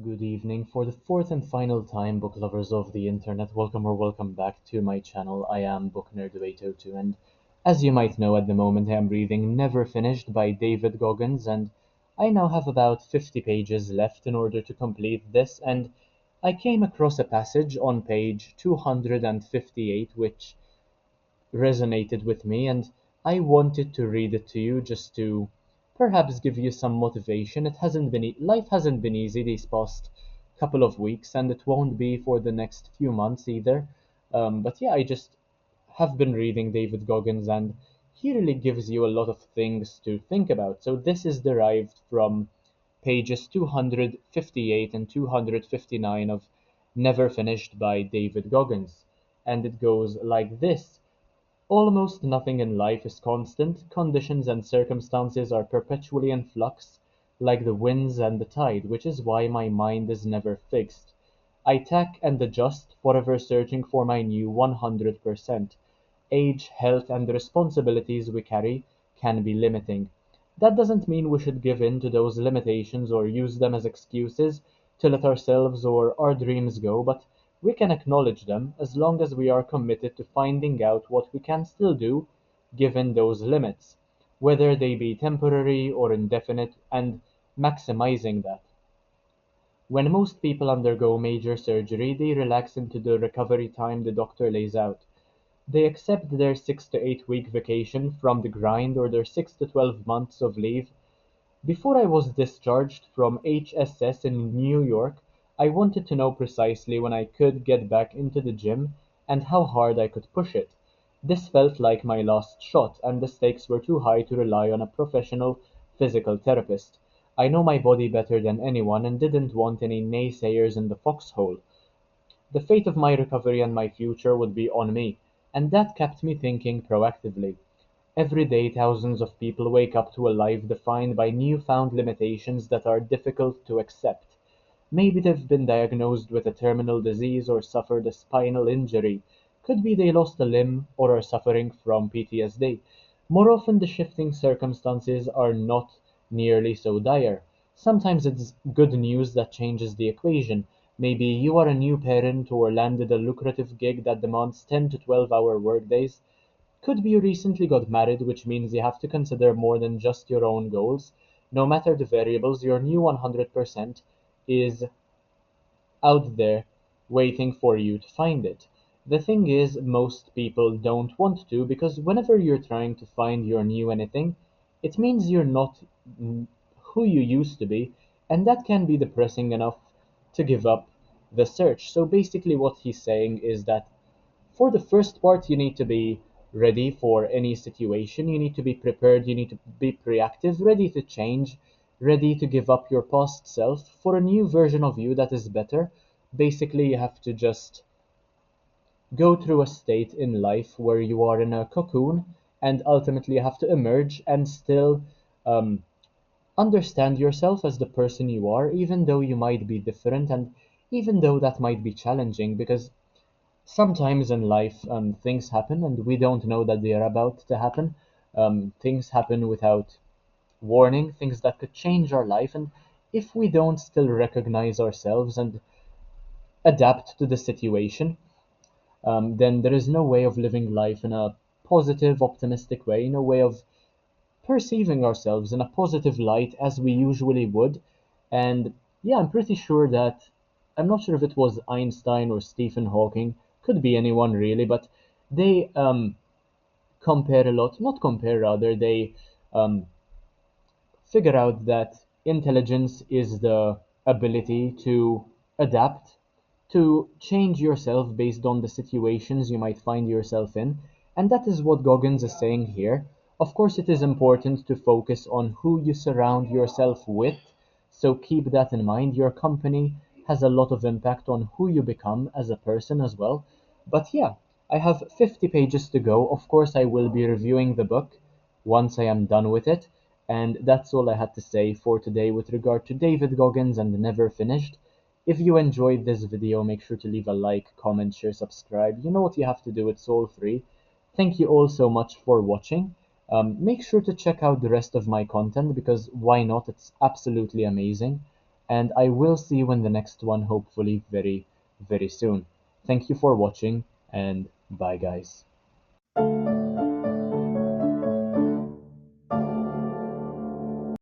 Good evening. For the fourth and final time, book lovers of the internet, welcome or welcome back to my channel. I am Book Nerd 802, and as you might know, at the moment I am reading Never Finished by David Goggins, and I now have about 50 pages left in order to complete this, and I came across a passage on page 258 which resonated with me, and I wanted to read it to you just to perhaps give you some motivation. Life hasn't been easy these past couple of weeks, and it won't be for the next few months either. But yeah, I just have been reading David Goggins, and he really gives you a lot of things to think about. So this is derived from pages 258 and 259 of Never Finished by David Goggins, and it goes like this. Almost nothing in life is constant. Conditions and circumstances are perpetually in flux, like the winds and the tide, which is why my mind is never fixed. I tack and adjust, forever searching for my new 100%. Age, health, and the responsibilities we carry can be limiting. That doesn't mean we should give in to those limitations or use them as excuses to let ourselves or our dreams go, but we can acknowledge them as long as we are committed to finding out what we can still do given those limits, whether they be temporary or indefinite, and maximizing that. When most people undergo major surgery, they relax into the recovery time the doctor lays out. They accept their 6 to 8 week vacation from the grind or their 6 to 12 months of leave. Before I was discharged from HSS in New York, I wanted to know precisely when I could get back into the gym and how hard I could push it. This felt like my last shot, and the stakes were too high to rely on a professional physical therapist. I know my body better than anyone and didn't want any naysayers in the foxhole. The fate of my recovery and my future would be on me, and that kept me thinking proactively. Every day thousands of people wake up to a life defined by newfound limitations that are difficult to accept. Maybe they've been diagnosed with a terminal disease or suffered a spinal injury. Could be they lost a limb or are suffering from PTSD. More often the shifting circumstances are not nearly so dire. Sometimes it's good news that changes the equation. Maybe you are a new parent or landed a lucrative gig that demands 10 to 12-hour workdays. Could be you recently got married, which means you have to consider more than just your own goals. No matter the variables, your new 100% is out there waiting for you to find it. The thing is, most people don't want to because whenever you're trying to find your new anything, it means you're not who you used to be, and that can be depressing enough to give up the search. So basically, what he's saying is that for the first part, you need to be ready for any situation. You need to be prepared. You need to be proactive, ready to change, ready to give up your past self for a new version of you that is better. Basically, you have to just go through a state in life where you are in a cocoon and ultimately you have to emerge and still um, understand yourself as the person you are, even though you might be different and even though that might be challenging because sometimes in life, things happen and we don't know that they are about to happen. Things happen without warning, things that could change our life. And if we don't still recognize ourselves and adapt to the situation, then there is no way of living life in a positive, optimistic way, no way of perceiving ourselves in a positive light as we usually would. And yeah, I'm pretty sure that I'm not sure if it was Einstein or Stephen Hawking, could be anyone really, but they compare a lot, not compare rather, they um, figure out that intelligence is the ability to adapt, to change yourself based on the situations you might find yourself in. And that is what Goggins is saying here. Of course, it is important to focus on who you surround yourself with. So keep that in mind. Your company has a lot of impact on who you become as a person as well. But yeah, I have 50 pages to go. Of course, I will be reviewing the book once I am done with it. And that's all I had to say for today with regard to David Goggins and Never Finished. If you enjoyed this video, make sure to leave a like, comment, share, subscribe. You know what you have to do, it's all free. Thank you all so much for watching. Make sure to check out the rest of my content because why not? It's absolutely amazing. and I will see you in the next one, hopefully very, very soon. Thank you for watching, and bye, guys.